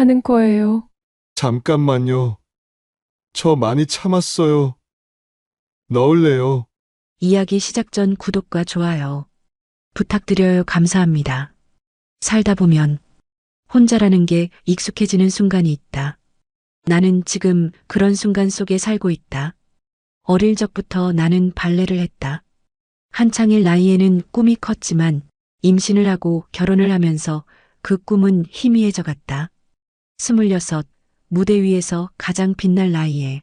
하는 거예요. 잠깐만요. 저 많이 참았어요. 넣을래요. 이야기 시작 전 구독과 좋아요 부탁드려요. 감사합니다. 살다 보면 혼자라는 게 익숙해지는 순간이 있다. 나는 지금 그런 순간 속에 살고 있다. 어릴 적부터 나는 발레를 했다. 한창일 나이에는 꿈이 컸지만 임신을 하고 결혼을 하면서 그 꿈은 희미해져 갔다. 26, 무대 위에서 가장 빛날 나이에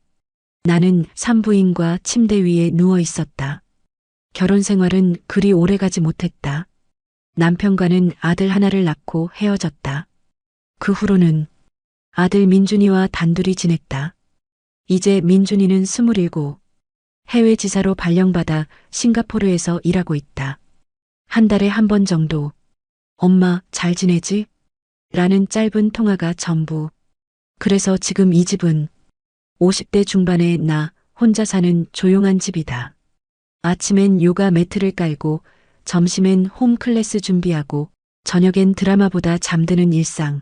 나는 산부인과 침대 위에 누워 있었다. 결혼 생활은 그리 오래 가지 못했다. 남편과는 아들 하나를 낳고 헤어졌다. 그 후로는 아들 민준이와 단둘이 지냈다. 이제 민준이는 27, 해외 지사로 발령받아 싱가포르에서 일하고 있다. 한 달에 한 번 정도 엄마 잘 지내지? 라는 짧은 통화가 전부. 그래서 지금 이 집은 50대 중반의 나 혼자 사는 조용한 집이다. 아침엔 요가 매트를 깔고 점심엔 홈클래스 준비하고 저녁엔 드라마 보다 잠드는 일상.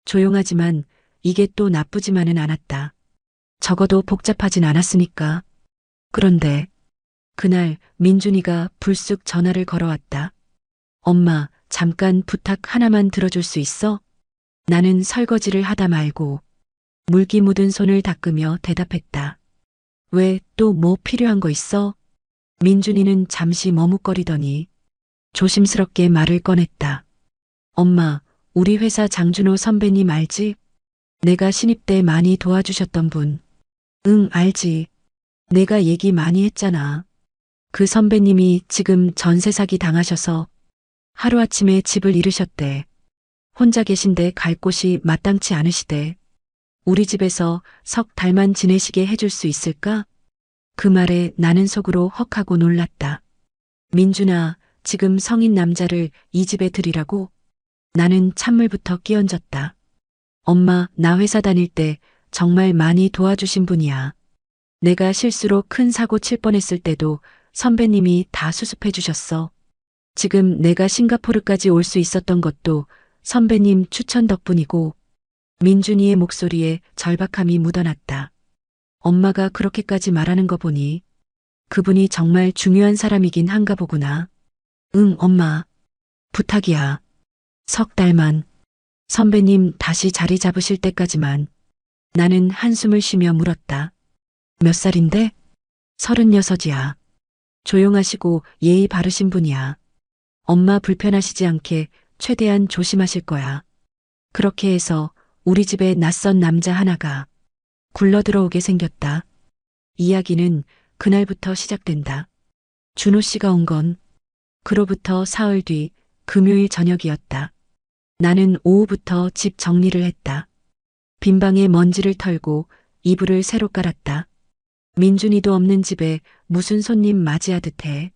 조용하지만 이게 또 나쁘지만은 않았다. 적어도 복잡하진 않았으니까. 그런데 그날 민준이가 불쑥 전화를 걸어왔다. 엄마, 잠깐 부탁 하나만 들어줄 수 있어? 나는 설거지를 하다 말고 물기 묻은 손을 닦으며 대답했다. 왜 또 뭐 필요한 거 있어? 민준이는 잠시 머뭇거리더니 조심스럽게 말을 꺼냈다. 엄마, 우리 회사 장준호 선배님 알지? 내가 신입 때 많이 도와주셨던 분. 응, 알지. 내가 얘기 많이 했잖아. 그 선배님이 지금 전세 사기 당하셔서 하루아침에 집을 잃으셨대. 혼자 계신데 갈 곳이 마땅치 않으시대. 우리 집에서 석 달만 지내시게 해줄 수 있을까? 그 말에 나는 속으로 헉하고 놀랐다. 민준아, 지금 성인 남자를 이 집에 들이라고? 나는 찬물부터 끼얹었다. 엄마, 나 회사 다닐 때 정말 많이 도와주신 분이야. 내가 실수로 큰 사고 칠 뻔했을 때도 선배님이 다 수습해 주셨어. 지금 내가 싱가포르까지 올 수 있었던 것도 선배님 추천 덕분이고. 민준이의 목소리에 절박함이 묻어났다. 엄마가 그렇게까지 말하는 거 보니 그분이 정말 중요한 사람이긴 한가 보구나. 응, 엄마. 부탁이야. 석 달만. 선배님 다시 자리 잡으실 때까지만. 나는 한숨을 쉬며 물었다. 몇 살인데? 36이야. 조용하시고 예의 바르신 분이야. 엄마 불편하시지 않게 최대한 조심하실 거야. 그렇게 해서 우리 집에 낯선 남자 하나가 굴러 들어오게 생겼다. 이야기는 그날부터 시작된다. 준호 씨가 온 건 그로부터 사흘 뒤 금요일 저녁이었다. 나는 오후부터 집 정리를 했다. 빈방에 먼지를 털고 이불을 새로 깔았다. 민준이도 없는 집에 무슨 손님 맞이하듯 해.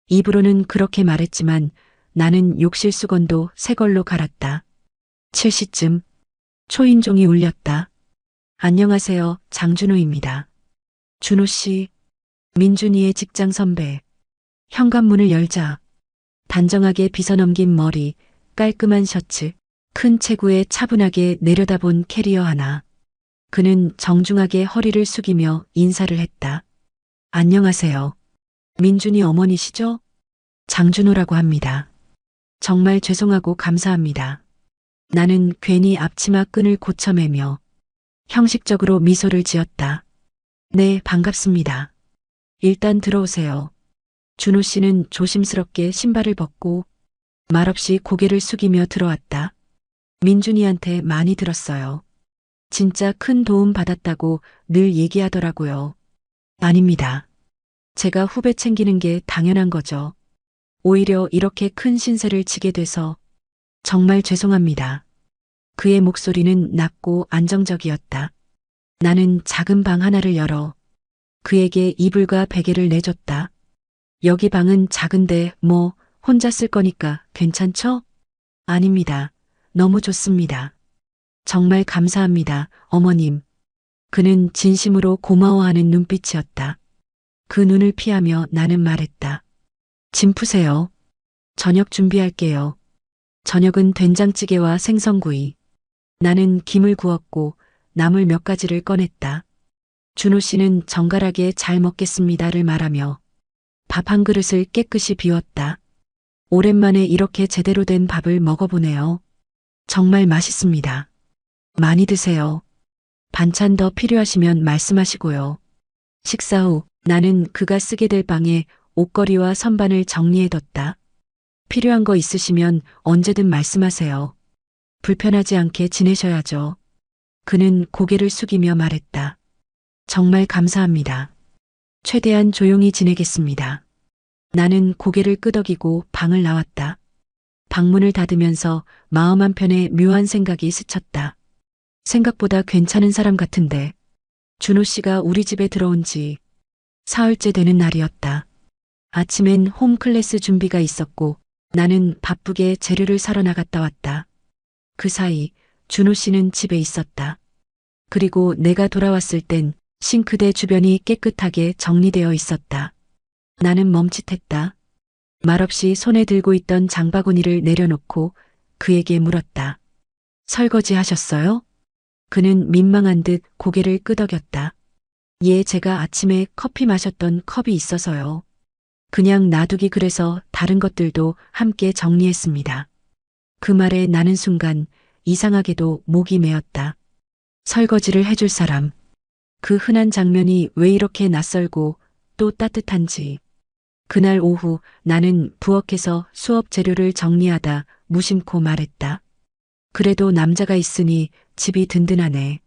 입으로는 그렇게 말했지만 나는 욕실 수건도 새 걸로 갈았다. 7시쯤 초인종이 울렸다. 안녕하세요, 장준호입니다. 준호 씨, 민준이의 직장 선배. 현관문을 열자 단정하게 빗어넘긴 머리, 깔끔한 셔츠, 큰 체구에 차분하게 내려다본 캐리어 하나. 그는 정중하게 허리를 숙이며 인사를 했다. 안녕하세요. 민준이 어머니시죠? 장준호라고 합니다. 정말 죄송하고 감사합니다. 나는 괜히 앞치마 끈을 고쳐매며 형식적으로 미소를 지었다. 네, 반갑습니다. 일단 들어오세요. 준호 씨는 조심스럽게 신발을 벗고 말없이 고개를 숙이며 들어왔다. 민준이한테 많이 들었어요. 진짜 큰 도움 받았다고 늘 얘기하더라고요. 아닙니다. 제가 후배 챙기는 게 당연한 거죠. 오히려 이렇게 큰 신세를 지게 돼서 정말 죄송합니다. 그의 목소리는 낮고 안정적이었다. 나는 작은 방 하나를 열어 그에게 이불과 베개를 내줬다. 여기 방은 작은데 뭐 혼자 쓸 거니까 괜찮죠? 아닙니다. 너무 좋습니다. 정말 감사합니다, 어머님. 그는 진심으로 고마워하는 눈빛이었다. 그 눈을 피하며 나는 말했다. 짐 푸세요. 저녁 준비할게요. 저녁은 된장찌개와 생선구이. 나는 김을 구웠고 나물 몇 가지를 꺼냈다. 준호 씨는 정갈하게 잘 먹겠습니다를 말하며 밥 한 그릇을 깨끗이 비웠다. 오랜만에 이렇게 제대로 된 밥을 먹어보네요. 정말 맛있습니다. 많이 드세요. 반찬 더 필요하시면 말씀하시고요. 식사 후 나는 그가 쓰게 될 방에 옷걸이와 선반을 정리해뒀다. 필요한 거 있으시면 언제든 말씀하세요. 불편하지 않게 지내셔야죠. 그는 고개를 숙이며 말했다. 정말 감사합니다. 최대한 조용히 지내겠습니다. 나는 고개를 끄덕이고 방을 나왔다. 방문을 닫으면서 마음 한편에 묘한 생각이 스쳤다. 생각보다 괜찮은 사람 같은데 준호 씨가 우리 집에 들어온 지 사흘째 되는 날이었다. 아침엔 홈클래스 준비가 있었고 나는 바쁘게 재료를 사러 나갔다 왔다. 그 사이 준호 씨는 집에 있었다. 그리고 내가 돌아왔을 땐 싱크대 주변이 깨끗하게 정리되어 있었다. 나는 멈칫했다. 말없이 손에 들고 있던 장바구니를 내려놓고 그에게 물었다. 설거지 하셨어요? 그는 민망한 듯 고개를 끄덕였다. 예, 제가 아침에 커피 마셨던 컵이 있어서요. 그냥 놔두기 그래서 다른 것들도 함께 정리했습니다. 그 말에 나는 순간 이상하게도 목이 메었다. 설거지를 해줄 사람. 그 흔한 장면이 왜 이렇게 낯설고 또 따뜻한지. 그날 오후 나는 부엌에서 수업 재료를 정리하다 무심코 말했다. 그래도 남자가 있으니 집이 든든하네.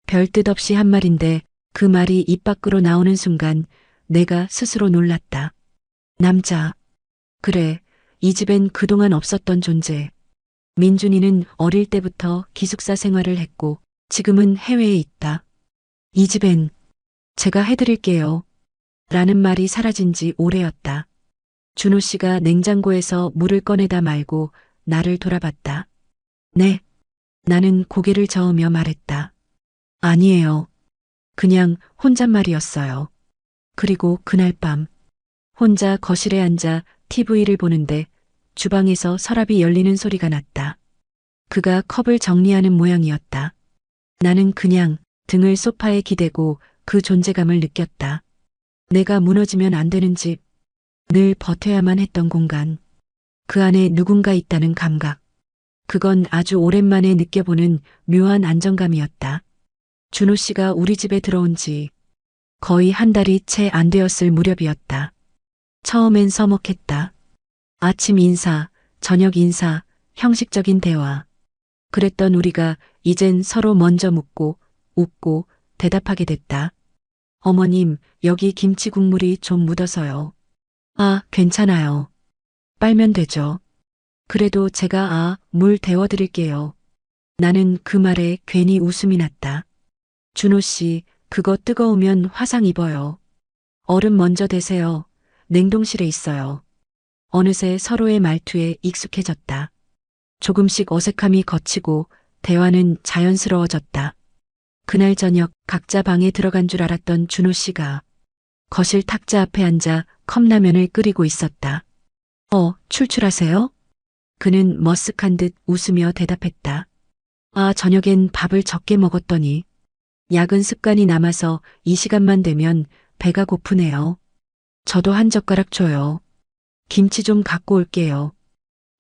별 뜻 없이 한 말인데 그 말이 입 밖으로 나오는 순간 내가 스스로 놀랐다. 남자. 그래, 이 집엔 그동안 없었던 존재. 민준이는 어릴 때부터 기숙사 생활을 했고 지금은 해외에 있다. 이 집엔 제가 해드릴게요. 라는 말이 사라진 지 오래였다. 준호 씨가 냉장고에서 물을 꺼내다 말고 나를 돌아봤다. 네. 나는 고개를 저으며 말했다. 아니에요. 그냥 혼잣말이었어요. 그리고 그날 밤 혼자 거실에 앉아 TV를 보는데 주방에서 서랍이 열리는 소리가 났다. 그가 컵을 정리하는 모양이었다. 나는 그냥 등을 소파에 기대고 그 존재감을 느꼈다. 내가 무너지면 안 되는 집, 늘 버텨야만 했던 공간, 그 안에 누군가 있다는 감각. 그건 아주 오랜만에 느껴보는 묘한 안정감이었다. 준호 씨가 우리 집에 들어온 지 거의 한 달이 채 안 되었을 무렵이었다. 처음엔 서먹했다. 아침 인사, 저녁 인사, 형식적인 대화. 그랬던 우리가 이젠 서로 먼저 묻고 웃고 대답하게 됐다. 어머님, 여기 김치 국물이 좀 묻어서요. 아, 괜찮아요. 빨면 되죠. 그래도 제가 물 데워드릴게요. 나는 그 말에 괜히 웃음이 났다. 준호 씨, 그거 뜨거우면 화상 입어요. 얼음 먼저 대세요. 냉동실에 있어요. 어느새 서로의 말투에 익숙해졌다. 조금씩 어색함이 걷히고 대화는 자연스러워졌다. 그날 저녁 각자 방에 들어간 줄 알았던 준호 씨가 거실 탁자 앞에 앉아 컵라면을 끓이고 있었다. 출출하세요? 그는 머쓱한 듯 웃으며 대답했다. 아, 저녁엔 밥을 적게 먹었더니 약은 습관이 남아서 이 시간만 되면 배가 고프네요. 저도 한 젓가락 줘요. 김치 좀 갖고 올게요.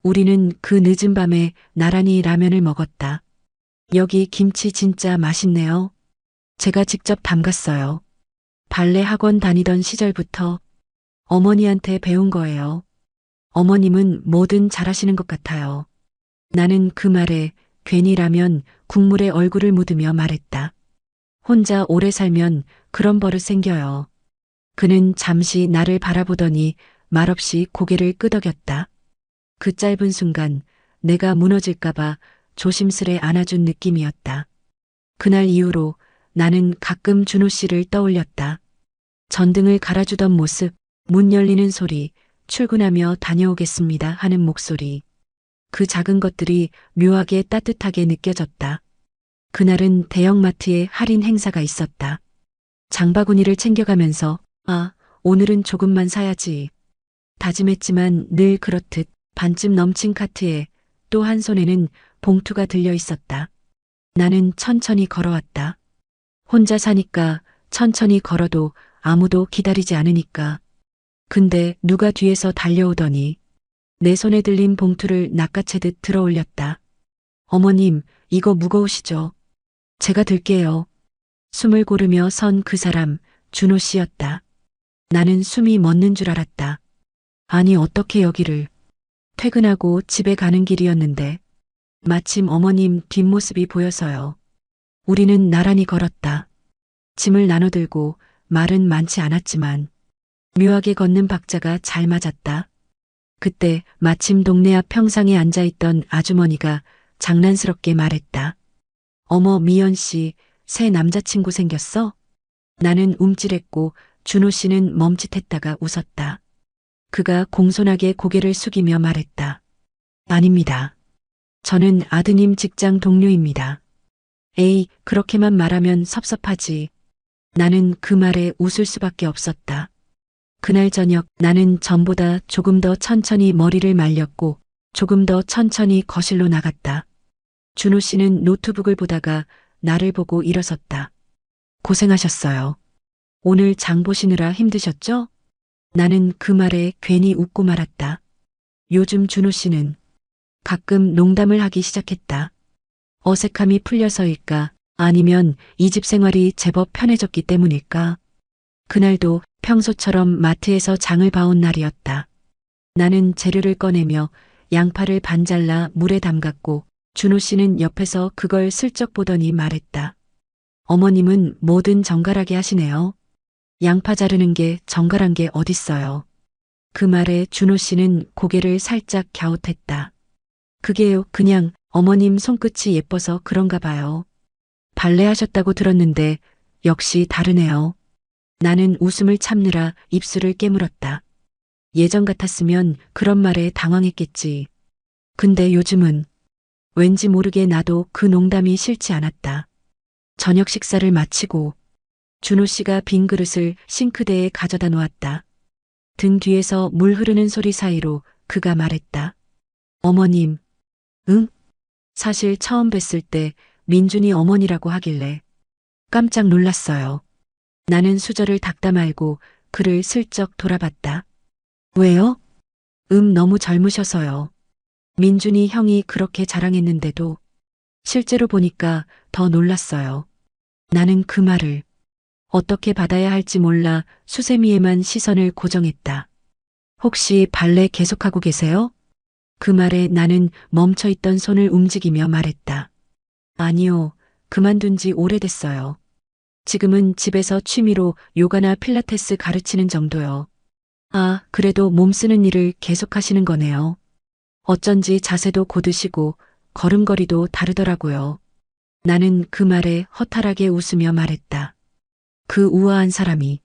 우리는 그 늦은 밤에 나란히 라면을 먹었다. 여기 김치 진짜 맛있네요. 제가 직접 담갔어요. 발레 학원 다니던 시절부터 어머니한테 배운 거예요. 어머님은 뭐든 잘하시는 것 같아요. 나는 그 말에 괜히 라면 국물에 얼굴을 묻으며 말했다. 혼자 오래 살면 그런 버릇 생겨요. 그는 잠시 나를 바라보더니 말없이 고개를 끄덕였다. 그 짧은 순간 내가 무너질까봐 조심스레 안아준 느낌이었다. 그날 이후로 나는 가끔 준호 씨를 떠올렸다. 전등을 갈아주던 모습, 문 열리는 소리, 출근하며 다녀오겠습니다 하는 목소리. 그 작은 것들이 묘하게 따뜻하게 느껴졌다. 그날은 대형마트에 할인 행사가 있었다. 장바구니를 챙겨가면서 오늘은 조금만 사야지. 다짐했지만 늘 그렇듯 반쯤 넘친 카트에 또 한 손에는 봉투가 들려 있었다. 나는 천천히 걸어왔다. 혼자 사니까 천천히 걸어도 아무도 기다리지 않으니까. 근데 누가 뒤에서 달려오더니 내 손에 들린 봉투를 낚아채듯 들어 올렸다. 어머님, 이거 무거우시죠? 제가 들게요. 숨을 고르며 선 그 사람, 준호 씨였다. 나는 숨이 멎는 줄 알았다. 아니, 어떻게 여기를. 퇴근하고 집에 가는 길이었는데 마침 어머님 뒷모습이 보여서요. 우리는 나란히 걸었다. 짐을 나눠 들고 말은 많지 않았지만 묘하게 걷는 박자가 잘 맞았다. 그때 마침 동네 앞 평상에 앉아있던 아주머니가 장난스럽게 말했다. 어머, 미연 씨, 새 남자친구 생겼어? 나는 움찔했고 준호 씨는 멈칫했다가 웃었다. 그가 공손하게 고개를 숙이며 말했다. 아닙니다. 저는 아드님 직장 동료입니다. 에이, 그렇게만 말하면 섭섭하지. 나는 그 말에 웃을 수밖에 없었다. 그날 저녁 나는 전보다 조금 더 천천히 머리를 말렸고 조금 더 천천히 거실로 나갔다. 준호 씨는 노트북을 보다가 나를 보고 일어섰다. 고생하셨어요. 오늘 장 보시느라 힘드셨죠? 나는 그 말에 괜히 웃고 말았다. 요즘 준호 씨는 가끔 농담을 하기 시작했다. 어색함이 풀려서일까? 아니면 이 집 생활이 제법 편해졌기 때문일까? 그날도 평소처럼 마트에서 장을 봐온 날이었다. 나는 재료를 꺼내며 양파를 반 잘라 물에 담갔고 준호 씨는 옆에서 그걸 슬쩍 보더니 말했다. 어머님은 뭐든 정갈하게 하시네요. 양파 자르는 게 정갈한 게 어딨어요. 그 말에 준호 씨는 고개를 살짝 갸웃했다. 그게요, 그냥 어머님 손끝이 예뻐서 그런가 봐요. 발레 하셨다고 들었는데 역시 다르네요. 나는 웃음을 참느라 입술을 깨물었다. 예전 같았으면 그런 말에 당황했겠지. 근데 요즘은 왠지 모르게 나도 그 농담이 싫지 않았다. 저녁 식사를 마치고 준호 씨가 빈 그릇을 싱크대에 가져다 놓았다. 등 뒤에서 물 흐르는 소리 사이로 그가 말했다. 어머님. 응? 사실 처음 뵀을 때 민준이 어머니라고 하길래 깜짝 놀랐어요. 나는 수저를 닦다 말고 그를 슬쩍 돌아봤다. 왜요? 너무 젊으셔서요. 민준이 형이 그렇게 자랑했는데도 실제로 보니까 더 놀랐어요. 나는 그 말을 어떻게 받아야 할지 몰라 수세미에만 시선을 고정했다. 혹시 발레 계속하고 계세요? 그 말에 나는 멈춰있던 손을 움직이며 말했다. 아니요, 그만둔 지 오래됐어요. 지금은 집에서 취미로 요가나 필라테스 가르치는 정도요. 아, 그래도 몸 쓰는 일을 계속하시는 거네요. 어쩐지 자세도 곧으시고 걸음걸이도 다르더라고요. 나는 그 말에 허탈하게 웃으며 말했다. 그 우아한 사람이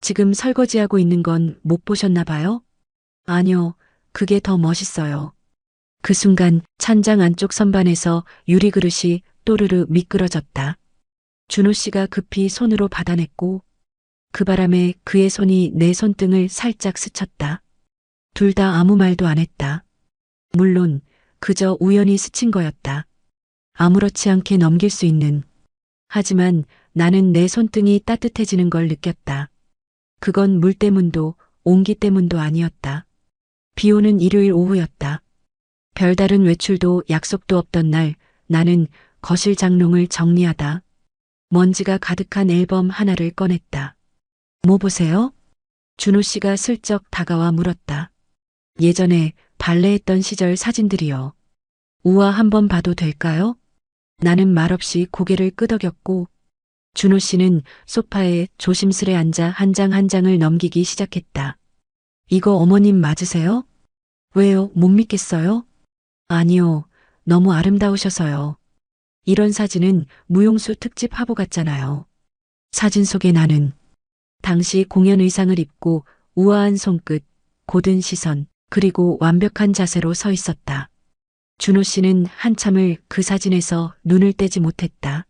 지금 설거지하고 있는 건 못 보셨나 봐요? 아니요, 그게 더 멋있어요. 그 순간 찬장 안쪽 선반에서 유리 그릇이 또르르 미끄러졌다. 준호 씨가 급히 손으로 받아냈고 그 바람에 그의 손이 내 손등을 살짝 스쳤다. 둘 다 아무 말도 안 했다. 물론 그저 우연히 스친 거였다. 아무렇지 않게 넘길 수 있는. 하지만 나는 내 손등이 따뜻해지는 걸 느꼈다. 그건 물 때문도 온기 때문도 아니었다. 비 오는 일요일 오후였다. 별다른 외출도 약속도 없던 날 나는 거실 장롱을 정리하다 먼지가 가득한 앨범 하나를 꺼냈다. 뭐 보세요? 준호 씨가 슬쩍 다가와 물었다. 예전에 발레했던 시절 사진들이요. 우와, 한번 봐도 될까요? 나는 말없이 고개를 끄덕였고 준호 씨는 소파에 조심스레 앉아 한 장 한 장을 넘기기 시작했다. 이거 어머님 맞으세요? 왜요? 못 믿겠어요? 아니요. 너무 아름다우셔서요. 이런 사진은 무용수 특집 화보 같잖아요. 사진 속의 나는 당시 공연 의상을 입고 우아한 손끝, 고든 시선, 그리고 완벽한 자세로 서 있었다. 준호 씨는 한참을 그 사진에서 눈을 떼지 못했다.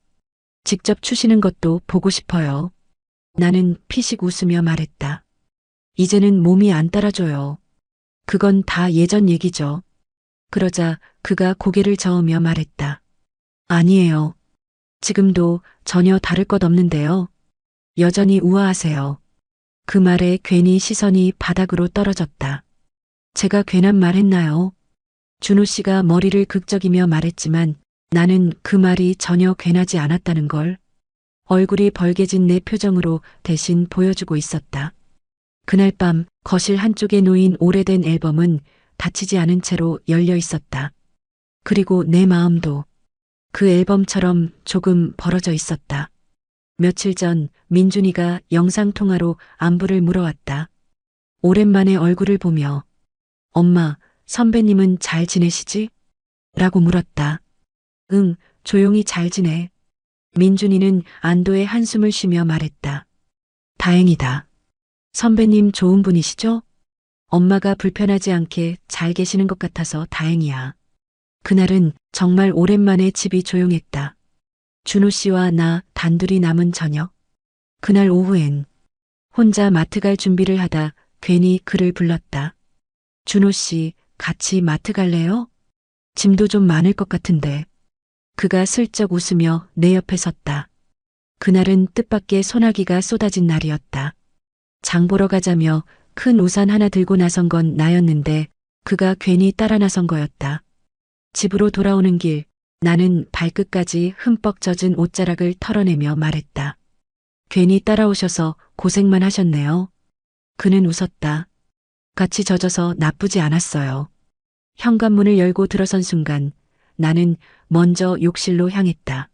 직접 추시는 것도 보고 싶어요. 나는 피식 웃으며 말했다. 이제는 몸이 안 따라줘요. 그건 다 예전 얘기죠. 그러자 그가 고개를 저으며 말했다. 아니에요. 지금도 전혀 다를 것 없는데요. 여전히 우아하세요. 그 말에 괜히 시선이 바닥으로 떨어졌다. 제가 괜한 말 했나요? 준호 씨가 머리를 극적이며 말했지만 나는 그 말이 전혀 괜하지 않았다는 걸. 얼굴이 벌개진 내 표정으로 대신 보여주고 있었다. 그날 밤 거실 한쪽에 놓인 오래된 앨범은 닫히지 않은 채로 열려 있었다. 그리고 내 마음도 그 앨범처럼 조금 벌어져 있었다. 며칠 전 민준이가 영상통화로 안부를 물어왔다. 오랜만에 얼굴을 보며 엄마, 선배님은 잘 지내시지? 라고 물었다. 응, 조용히 잘 지내. 민준이는 안도의 한숨을 쉬며 말했다. 다행이다. 선배님 좋은 분이시죠? 엄마가 불편하지 않게 잘 계시는 것 같아서 다행이야. 그날은 정말 오랜만에 집이 조용했다. 준호 씨와 나 단둘이 남은 저녁. 그날 오후엔 혼자 마트 갈 준비를 하다 괜히 그를 불렀다. 준호 씨, 같이 마트 갈래요? 짐도 좀 많을 것 같은데. 그가 슬쩍 웃으며 내 옆에 섰다. 그날은 뜻밖의 소나기가 쏟아진 날이었다. 장 보러 가자며 큰 우산 하나 들고 나선 건 나였는데 그가 괜히 따라 나선 거였다. 집으로 돌아오는 길 나는 발끝까지 흠뻑 젖은 옷자락을 털어내며 말했다. 괜히 따라오셔서 고생만 하셨네요. 그는 웃었다. 같이 젖어서 나쁘지 않았어요. 현관문을 열고 들어선 순간 나는 먼저 욕실로 향했다.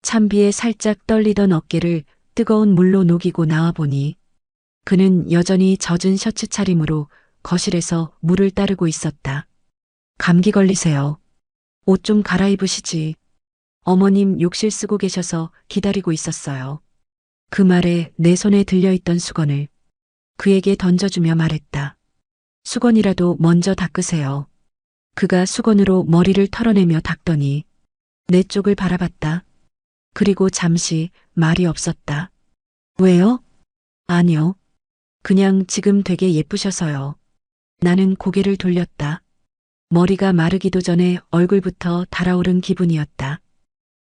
찬비에 살짝 떨리던 어깨를 뜨거운 물로 녹이고 나와보니 그는 여전히 젖은 셔츠 차림으로 거실에서 물을 따르고 있었다. 감기 걸리세요. 옷 좀 갈아입으시지. 어머님 욕실 쓰고 계셔서 기다리고 있었어요. 그 말에 내 손에 들려있던 수건을 그에게 던져주며 말했다. 수건이라도 먼저 닦으세요. 그가 수건으로 머리를 털어내며 닦더니 내 쪽을 바라봤다. 그리고 잠시 말이 없었다. 왜요? 아니요. 그냥 지금 되게 예쁘셔서요. 나는 고개를 돌렸다. 머리가 마르기도 전에 얼굴부터 달아오른 기분이었다.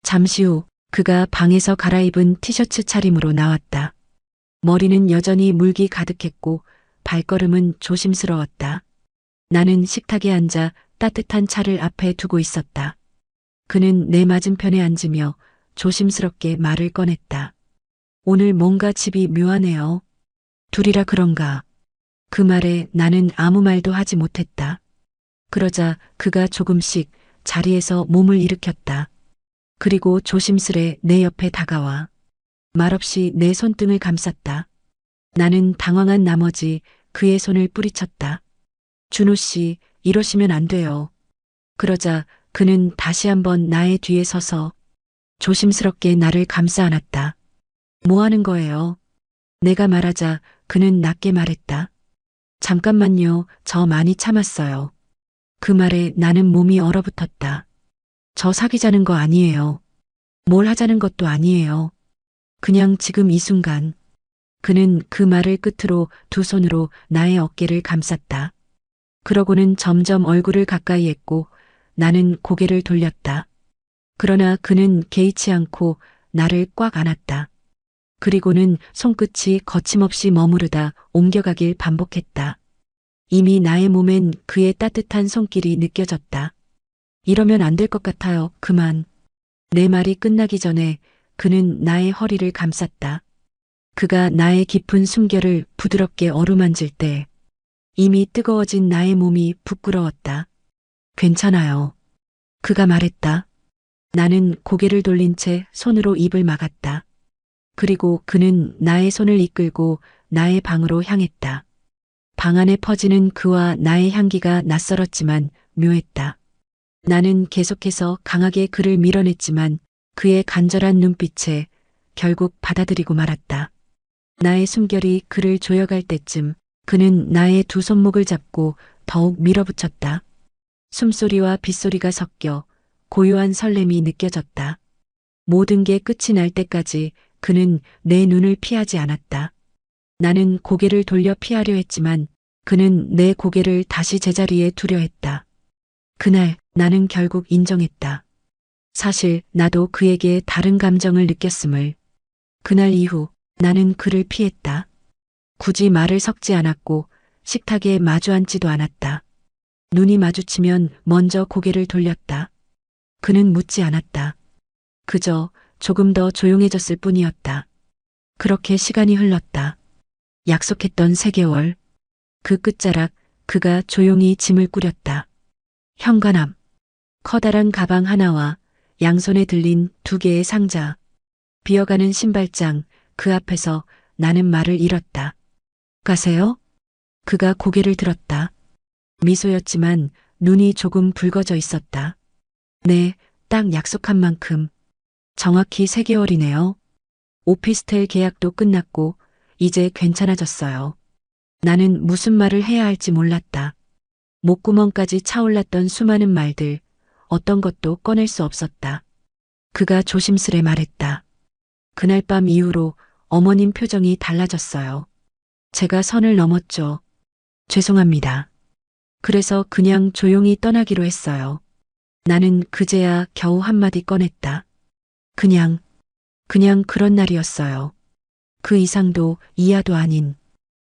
잠시 후 그가 방에서 갈아입은 티셔츠 차림으로 나왔다. 머리는 여전히 물기 가득했고 발걸음은 조심스러웠다. 나는 식탁에 앉아 따뜻한 차를 앞에 두고 있었다. 그는 내 맞은편에 앉으며 조심스럽게 말을 꺼냈다. 오늘 뭔가 집이 묘하네요. 둘이라 그런가. 그 말에 나는 아무 말도 하지 못했다. 그러자 그가 조금씩 자리에서 몸을 일으켰다. 그리고 조심스레 내 옆에 다가와 말없이 내 손등을 감쌌다. 나는 당황한 나머지 그의 손을 뿌리쳤다. 준호 씨, 이러시면 안 돼요. 그러자 그는 다시 한번 나의 뒤에 서서 조심스럽게 나를 감싸 안았다. 뭐 하는 거예요? 내가 말하자 그는 낮게 말했다. 잠깐만요, 저 많이 참았어요. 그 말에 나는 몸이 얼어붙었다. 저 사귀자는 거 아니에요. 뭘 하자는 것도 아니에요. 그냥 지금 이 순간. 그는 그 말을 끝으로 두 손으로 나의 어깨를 감쌌다. 그러고는 점점 얼굴을 가까이 했고 나는 고개를 돌렸다. 그러나 그는 개의치 않고 나를 꽉 안았다. 그리고는 손끝이 거침없이 머무르다 옮겨가길 반복했다. 이미 나의 몸엔 그의 따뜻한 손길이 느껴졌다. 이러면 안 될 것 같아요. 그만. 내 말이 끝나기 전에 그는 나의 허리를 감쌌다. 그가 나의 깊은 숨결을 부드럽게 어루만질 때 이미 뜨거워진 나의 몸이 부끄러웠다. 괜찮아요. 그가 말했다. 나는 고개를 돌린 채 손으로 입을 막았다. 그리고 그는 나의 손을 이끌고 나의 방으로 향했다. 방 안에 퍼지는 그와 나의 향기가 낯설었지만 묘했다. 나는 계속해서 강하게 그를 밀어냈지만 그의 간절한 눈빛에 결국 받아들이고 말았다. 나의 숨결이 그를 조여갈 때쯤 그는 나의 두 손목을 잡고 더욱 밀어붙였다. 숨소리와 빗소리가 섞여 고요한 설렘이 느껴졌다. 모든 게 끝이 날 때까지 그는 내 눈을 피하지 않았다. 나는 고개를 돌려 피하려 했지만 그는 내 고개를 다시 제자리에 두려 했다. 그날 나는 결국 인정했다. 사실 나도 그에게 다른 감정을 느꼈음을. 그날 이후 나는 그를 피했다. 굳이 말을 섞지 않았고 식탁에 마주 앉지도 않았다. 눈이 마주치면 먼저 고개를 돌렸다. 그는 묻지 않았다. 그저 조금 더 조용해졌을 뿐이었다. 그렇게 시간이 흘렀다. 약속했던 3개월. 그 끝자락 그가 조용히 짐을 꾸렸다. 현관앞. 커다란 가방 하나와 양손에 들린 2개의 상자. 비어가는 신발장. 그 앞에서 나는 말을 잃었다. 가세요? 그가 고개를 들었다. 미소였지만 눈이 조금 붉어져 있었다. 네, 딱 약속한 만큼. 정확히 3개월이네요. 오피스텔 계약도 끝났고 이제 괜찮아졌어요. 나는 무슨 말을 해야 할지 몰랐다. 목구멍까지 차올랐던 수많은 말들, 어떤 것도 꺼낼 수 없었다. 그가 조심스레 말했다. 그날 밤 이후로 어머님 표정이 달라졌어요. 제가 선을 넘었죠. 죄송합니다. 그래서 그냥 조용히 떠나기로 했어요. 나는 그제야 겨우 한마디 꺼냈다. 그냥 그런 날이었어요. 그 이상도 이하도 아닌.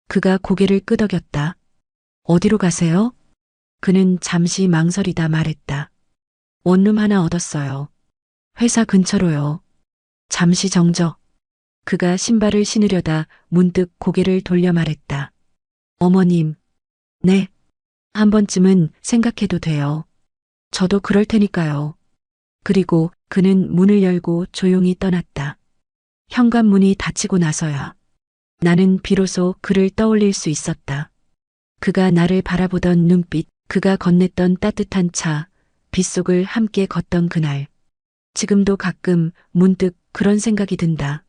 그가 고개를 끄덕였다. 어디로 가세요? 그는 잠시 망설이다 말했다. 원룸 하나 얻었어요. 회사 근처로요. 잠시 정적. 그가 신발을 신으려다 문득 고개를 돌려 말했다. 어머님. 네. 한 번쯤은 생각해도 돼요. 저도 그럴 테니까요. 그리고 그는 문을 열고 조용히 떠났다. 현관문이 닫히고 나서야 나는 비로소 그를 떠올릴 수 있었다. 그가 나를 바라보던 눈빛, 그가 건넸던 따뜻한 차, 빗속을 함께 걷던 그날. 지금도 가끔 문득 그런 생각이 든다.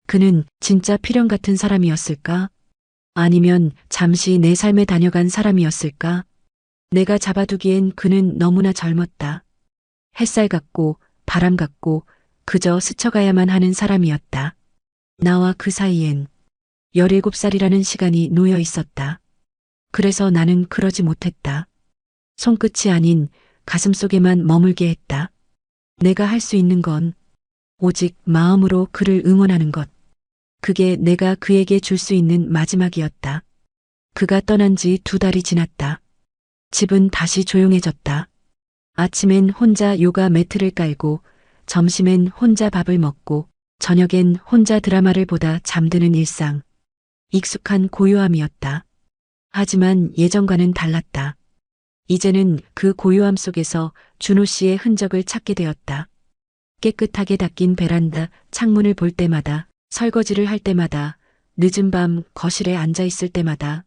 그는 진짜 필연 같은 사람이었을까? 아니면 잠시 내 삶에 다녀간 사람이었을까? 내가 잡아두기엔 그는 너무나 젊었다. 햇살 같고 바람 같고 그저 스쳐가야만 하는 사람이었다. 나와 그 사이엔 17살이라는 시간이 놓여 있었다. 그래서 나는 그러지 못했다. 손끝이 아닌 가슴속에만 머물게 했다. 내가 할 수 있는 건 오직 마음으로 그를 응원하는 것. 그게 내가 그에게 줄 수 있는 마지막이었다. 그가 떠난 지 2달이 지났다. 집은 다시 조용해졌다. 아침엔 혼자 요가 매트를 깔고 점심엔 혼자 밥을 먹고 저녁엔 혼자 드라마를 보다 잠드는 일상. 익숙한 고요함이었다. 하지만 예전과는 달랐다. 이제는 그 고요함 속에서 준호 씨의 흔적을 찾게 되었다. 깨끗하게 닦인 베란다 창문을 볼 때마다, 설거지를 할 때마다, 늦은 밤 거실에 앉아 있을 때마다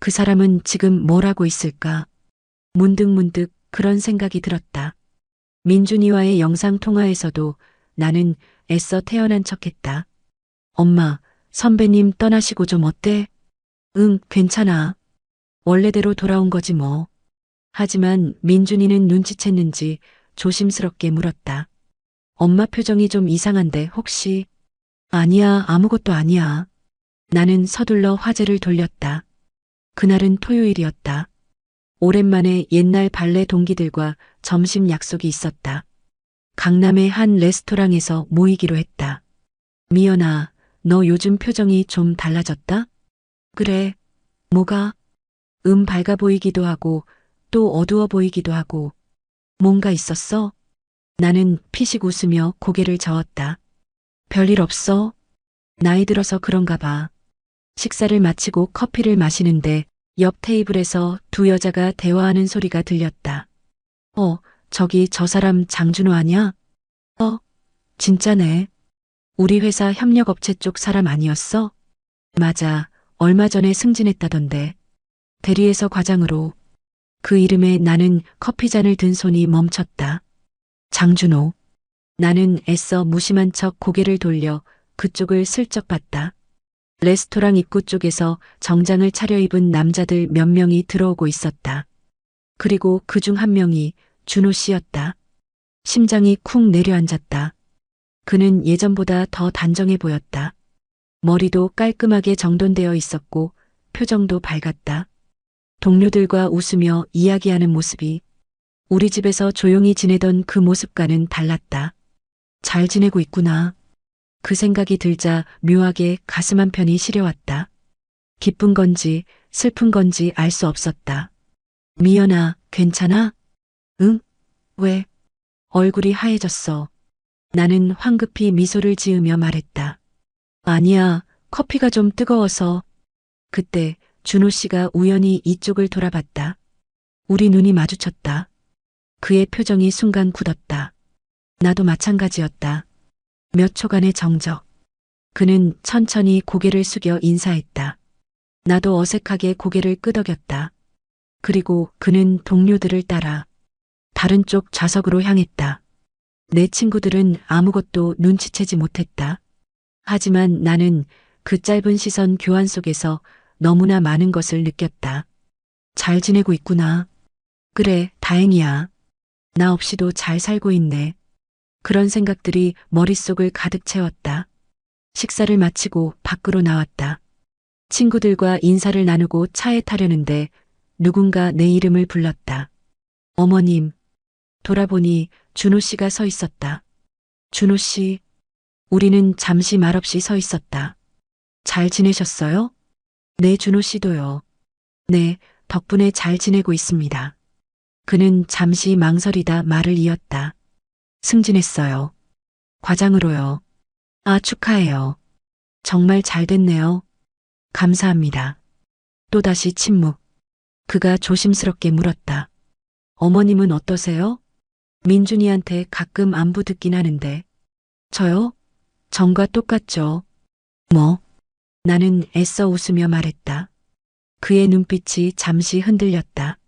그 사람은 지금 뭘 하고 있을까? 문득 그런 생각이 들었다. 민준이와의 영상 통화에서도 나는 애써 태어난 척했다. 엄마, 선배님 떠나시고 좀 어때? 응, 괜찮아. 원래대로 돌아온 거지 뭐. 하지만 민준이는 눈치챘는지 조심스럽게 물었다. 엄마 표정이 좀 이상한데 혹시? 아니야, 아무것도 아니야. 나는 서둘러 화제를 돌렸다. 그날은 토요일이었다. 오랜만에 옛날 발레 동기들과 점심 약속이 있었다. 강남의 한 레스토랑에서 모이기로 했다. 미연아, 너 요즘 표정이 좀 달라졌다? 그래. 뭐가? 밝아 보이기도 하고 또 어두워 보이기도 하고. 뭔가 있었어? 나는 피식 웃으며 고개를 저었다. 별일 없어. 나이 들어서 그런가 봐. 식사를 마치고 커피를 마시는데 옆 테이블에서 2 여자가 대화하는 소리가 들렸다. 저기 저 사람 장준호 아냐? 진짜네. 우리 회사 협력업체 쪽 사람 아니었어? 맞아. 얼마 전에 승진했다던데. 대리에서 과장으로. 그 이름에 나는 커피잔을 든 손이 멈췄다. 장준호. 나는 애써 무심한 척 고개를 돌려 그쪽을 슬쩍 봤다. 레스토랑 입구 쪽에서 정장을 차려입은 남자들 몇 명이 들어오고 있었다. 그리고 그중 한 명이 준호 씨였다. 심장이 쿵 내려앉았다. 그는 예전보다 더 단정해 보였다. 머리도 깔끔하게 정돈되어 있었고 표정도 밝았다. 동료들과 웃으며 이야기하는 모습이 우리 집에서 조용히 지내던 그 모습과는 달랐다. 잘 지내고 있구나. 그 생각이 들자 묘하게 가슴 한편이 시려왔다. 기쁜 건지 슬픈 건지 알 수 없었다. 미연아, 괜찮아? 응? 왜? 얼굴이 하얘졌어. 나는 황급히 미소를 지으며 말했다. 아니야, 커피가 좀 뜨거워서. 그때 준호 씨가 우연히 이쪽을 돌아봤다. 우리 눈이 마주쳤다. 그의 표정이 순간 굳었다. 나도 마찬가지였다. 몇 초간의 정적. 그는 천천히 고개를 숙여 인사했다. 나도 어색하게 고개를 끄덕였다. 그리고 그는 동료들을 따라 다른 쪽 좌석으로 향했다. 내 친구들은 아무것도 눈치채지 못했다. 하지만 나는 그 짧은 시선 교환 속에서 너무나 많은 것을 느꼈다. 잘 지내고 있구나. 그래, 다행이야. 나 없이도 잘 살고 있네. 그런 생각들이 머릿속을 가득 채웠다. 식사를 마치고 밖으로 나왔다. 친구들과 인사를 나누고 차에 타려는데 누군가 내 이름을 불렀다. 어머님. 돌아보니 준호 씨가 서 있었다. 준호 씨. 우리는 잠시 말없이 서 있었다. 잘 지내셨어요? 네, 준호 씨도요. 네, 덕분에 잘 지내고 있습니다. 그는 잠시 망설이다 말을 이었다. 승진했어요. 과장으로요. 아, 축하해요. 정말 잘 됐네요. 감사합니다. 또다시 침묵. 그가 조심스럽게 물었다. 어머님은 어떠세요? 민준이한테 가끔 안부 듣긴 하는데. 저요? 전과 똑같죠. 뭐? 나는 애써 웃으며 말했다. 그의 눈빛이 잠시 흔들렸다.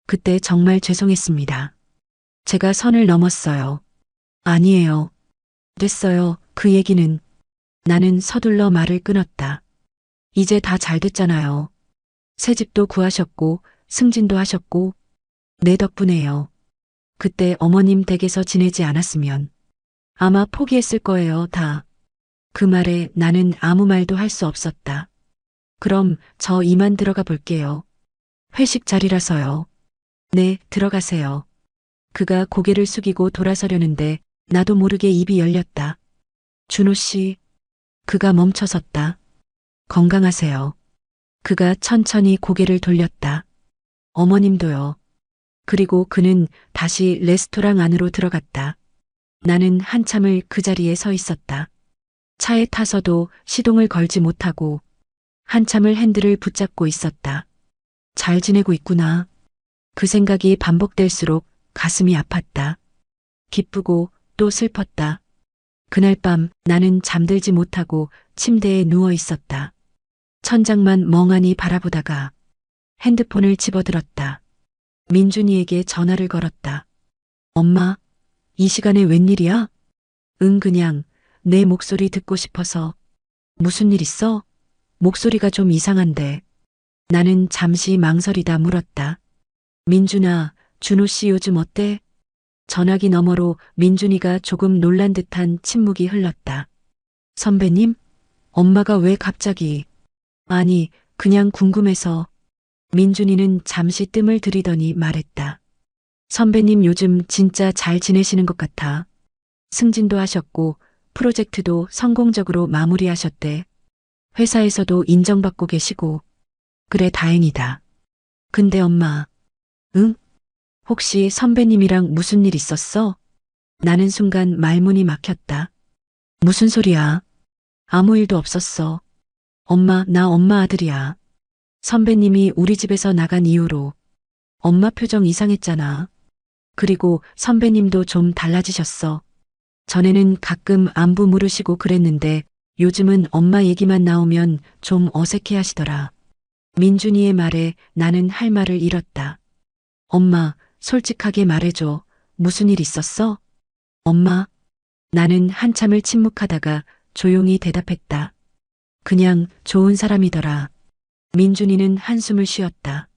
그때 정말 죄송했습니다. 제가 선을 넘었어요. 아니에요. 됐어요. 그 얘기는. 나는 서둘러 말을 끊었다. 이제 다 잘 됐잖아요. 새 집도 구하셨고 승진도 하셨고 내 덕분에요. 그때 어머님 댁에서 지내지 않았으면 아마 포기했을 거예요, 다. 그 말에 나는 아무 말도 할 수 없었다. 그럼 저 이만 들어가 볼게요. 회식 자리라서요. 네, 들어가세요. 그가 고개를 숙이고 돌아서려는데 나도 모르게 입이 열렸다. 준호 씨. 그가 멈춰섰다. 건강하세요. 그가 천천히 고개를 돌렸다. 어머님도요. 그리고 그는 다시 레스토랑 안으로 들어갔다. 나는 한참을 그 자리에 서 있었다. 차에 타서도 시동을 걸지 못하고 한참을 핸들을 붙잡고 있었다. 잘 지내고 있구나. 그 생각이 반복될수록 가슴이 아팠다. 기쁘고 또 슬펐다. 그날 밤 나는 잠들지 못하고 침대에 누워 있었다. 천장만 멍하니 바라보다가 핸드폰을 집어들었다. 민준이에게 전화를 걸었다. 엄마, 이 시간에 웬일이야? 응, 그냥 내 목소리 듣고 싶어서. 무슨 일 있어? 목소리가 좀 이상한데. 나는 잠시 망설이다 물었다. 민준아, 준호 씨 요즘 어때? 전화기 너머로 민준이가 조금 놀란 듯한 침묵이 흘렀다. 선배님? 엄마가 왜 갑자기? 아니, 그냥 궁금해서. 민준이는 잠시 뜸을 들이더니 말했다. 선배님 요즘 진짜 잘 지내시는 것 같아. 승진도 하셨고 프로젝트도 성공적으로 마무리하셨대. 회사에서도 인정받고 계시고. 그래, 다행이다. 근데 엄마. 응? 혹시 선배님이랑 무슨 일 있었어? 나는 순간 말문이 막혔다. 무슨 소리야? 아무 일도 없었어. 엄마, 나 엄마 아들이야. 선배님이 우리 집에서 나간 이후로 엄마 표정 이상했잖아. 그리고 선배님도 좀 달라지셨어. 전에는 가끔 안부 물으시고 그랬는데 요즘은 엄마 얘기만 나오면 좀 어색해 하시더라. 민준이의 말에 나는 할 말을 잃었다. 엄마, 솔직하게 말해줘. 무슨 일 있었어? 엄마. 나는 한참을 침묵하다가 조용히 대답했다. 그냥 좋은 사람이더라. 민준이는 한숨을 쉬었다.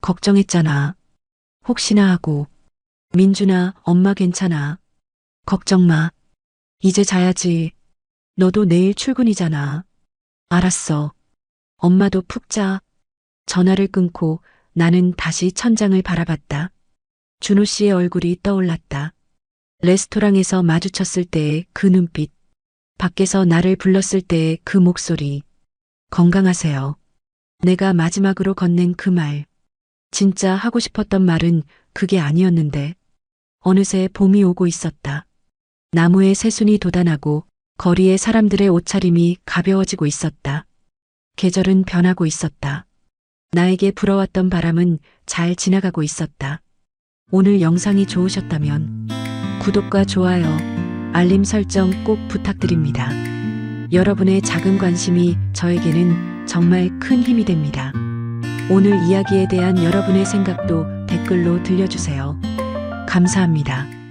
걱정했잖아. 혹시나 하고. 민준아, 엄마 괜찮아. 걱정 마. 이제 자야지. 너도 내일 출근이잖아. 알았어. 엄마도 푹 자. 전화를 끊고 나는 다시 천장을 바라봤다. 준호 씨의 얼굴이 떠올랐다. 레스토랑에서 마주쳤을 때의 그 눈빛, 밖에서 나를 불렀을 때의 그 목소리. 건강하세요. 내가 마지막으로 건넨 그 말. 진짜 하고 싶었던 말은 그게 아니었는데, 어느새 봄이 오고 있었다. 나무에 새순이 돋아나고 거리의 사람들의 옷차림이 가벼워지고 있었다. 계절은 변하고 있었다. 나에게 불어왔던 바람은 잘 지나가고 있었다. 오늘 영상이 좋으셨다면 구독과 좋아요, 알림 설정 꼭 부탁드립니다. 여러분의 작은 관심이 저에게는 정말 큰 힘이 됩니다. 오늘 이야기에 대한 여러분의 생각도 댓글로 들려주세요. 감사합니다.